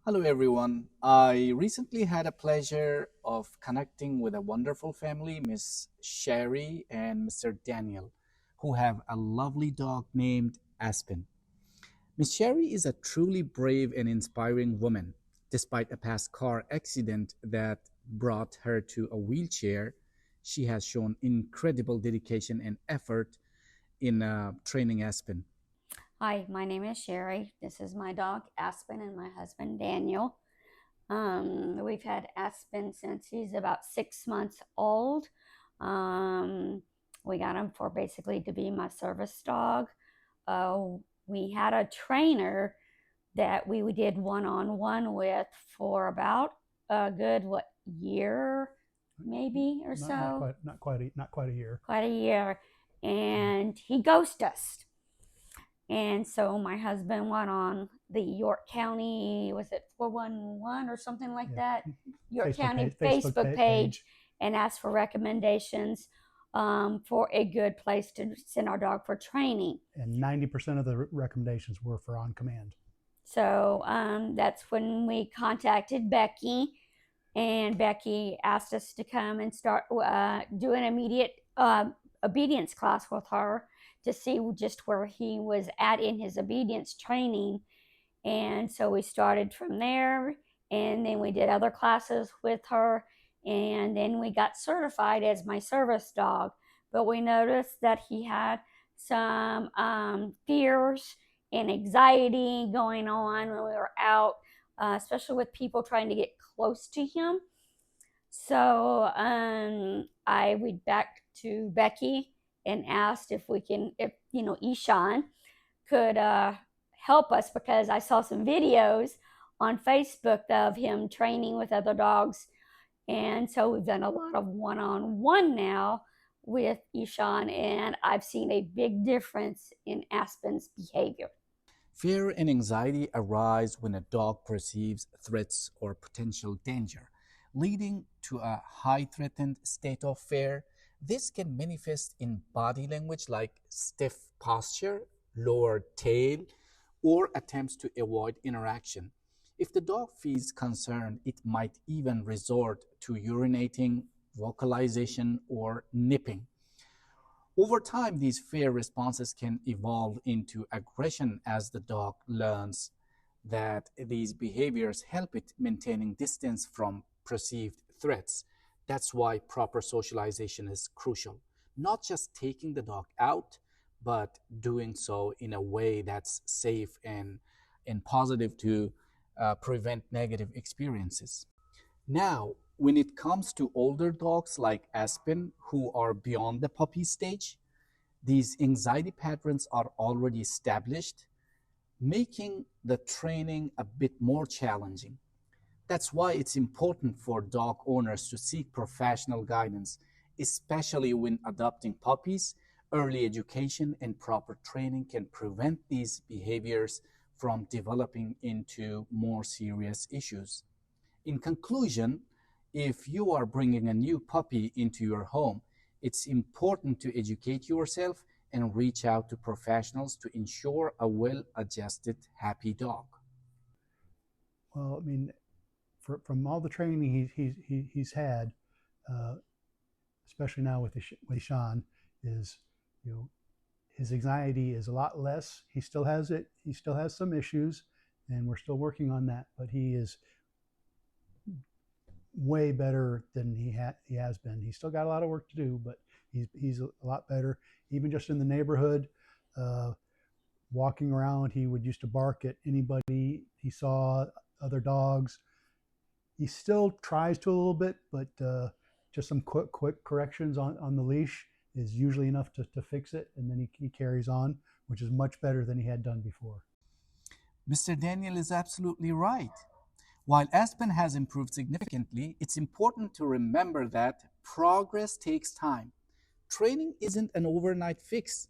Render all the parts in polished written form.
Hello, everyone. I recently had a pleasure of connecting with a wonderful family, Miss Sherry and Mr. Daniel, who have a lovely dog named Aspen. Miss Sherry is a truly brave and inspiring woman. Despite a past car accident that brought her to a wheelchair, she has shown incredible dedication and effort in training Aspen. Hi, my name is Sherry. This is my dog Aspen and my husband Daniel. We've had Aspen since he's about 6 months old. Um, we got him for basically to be my service dog. Uh, we had a trainer that we did one on one with for about a good year, maybe or Not so, quite, not quite a year. quite a year, and he ghosted us. And so my husband went on the York County, was it 411 or something like Yeah, that? York Facebook County page, Facebook page page, and asked for recommendations for a good place to send our dog for training. and 90% of the recommendations were for on command. So that's when we contacted Becky, and Becky asked us to come and start do an immediate obedience class with her to see just where he was at in his obedience training. And so we started from there, and then we did other classes with her, and then we got certified as my service dog. But we noticed that he had some fears and anxiety going on when we were out, especially with people trying to get close to him. So I went back to Becky and asked if we can, if Ishan could help us, because I saw some videos on Facebook of him training with other dogs. And so we've done a lot of one on one now with Ishan, and I've seen a big difference in Aspen's behavior. Fear and anxiety arise when a dog perceives threats or potential danger, leading to a high threatened state of fear. This can manifest in body language like stiff posture, lowered tail, or attempts to avoid interaction. If the dog feels concerned, it might even resort to urinating, vocalization, or nipping. Over time, these fear responses can evolve into aggression as the dog learns that these behaviors help it maintaining distance from perceived threats. That's why proper socialization is crucial. Not just taking the dog out, but doing so in a way that's safe and positive to prevent negative experiences. Now, when it comes to older dogs like Aspen, who are beyond the puppy stage, these anxiety patterns are already established, making the training a bit more challenging. That's why it's important for dog owners to seek professional guidance, especially when adopting puppies. Early education and proper training can prevent these behaviors from developing into more serious issues. In conclusion, if you are bringing a new puppy into your home, it's important to educate yourself and reach out to professionals to ensure a well adjusted, happy dog. Well, I mean, from all the training he's had, uh, especially now with Sean, is you know his anxiety is a lot less. He still has it. He still has some issues, and we're still working on that. But he is way better than he has been. He's still got a lot of work to do, but he's a lot better. Even just in the neighborhood, uh, walking around, he would used to bark at anybody he saw, other dogs. He still tries to a little bit, but just some quick corrections on the leash is usually enough to fix it, and then he carries on, which is much better than he had done before. Mr. Daniel is absolutely right. While Aspen has improved significantly, it's important to remember that progress takes time. Training isn't an overnight fix,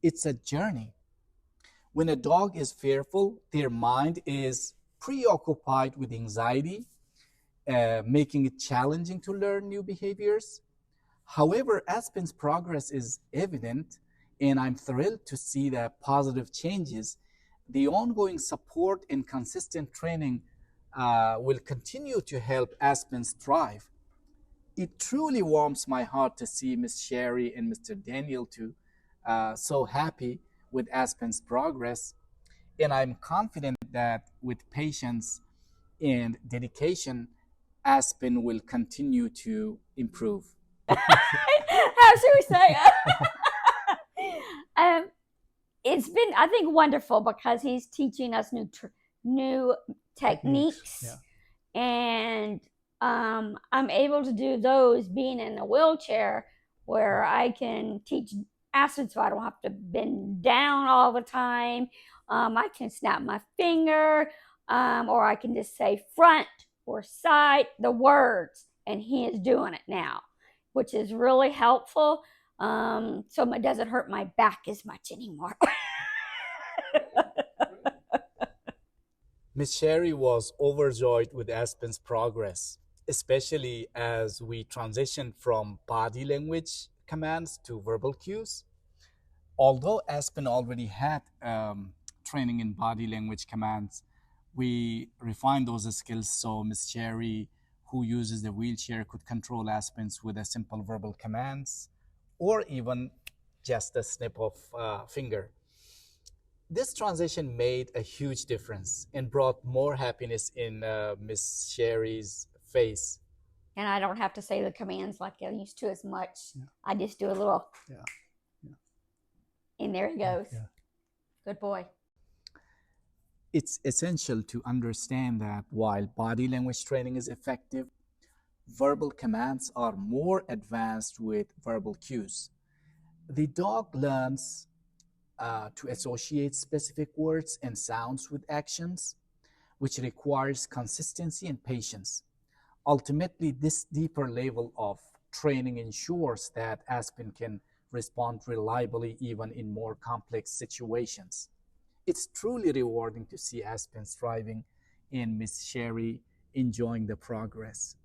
it's a journey. When a dog is fearful, their mind is preoccupied with anxiety, making it challenging to learn new behaviors. However, Aspen's progress is evident, and I'm thrilled to see the positive changes. The ongoing support and consistent training will continue to help Aspens thrive. It truly warms my heart to see Miss Sherry and Mr. Daniel too so happy with Aspen's progress. And I'm confident that with patience and dedication, Aspen will continue to improve. How should we say? um, it's been, I think, wonderful because he's teaching us new techniques, Yeah. and I'm able to do those being in a wheelchair, where I can teach acid, so I don't have to bend down all the time. I can snap my finger, or I can just say front or side, the words, and he is doing it now, which is really helpful. So it doesn't hurt my back as much anymore. Miss Sherry was overjoyed with Aspen's progress, especially as we transitioned from body language commands to verbal cues. Although Aspen already had training in body language commands, we refined those skills so Miss Sherry, who uses the wheelchair, could control Aspens with a simple verbal commands or even just a snip of finger. This transition made a huge difference and brought more happiness in Miss Sherry's face. And I don't have to say the commands like I used to as much. Yeah. I just do a little, Yeah. and there he goes. Yeah. Good boy. It's essential to understand that while body language training is effective, verbal commands are more advanced with verbal cues. The dog learns to associate specific words and sounds with actions, which requires consistency and patience. Ultimately, this deeper level of training ensures that Aspen can respond reliably even in more complex situations. It's truly rewarding to see Aspen thriving and Miss Sherry enjoying the progress.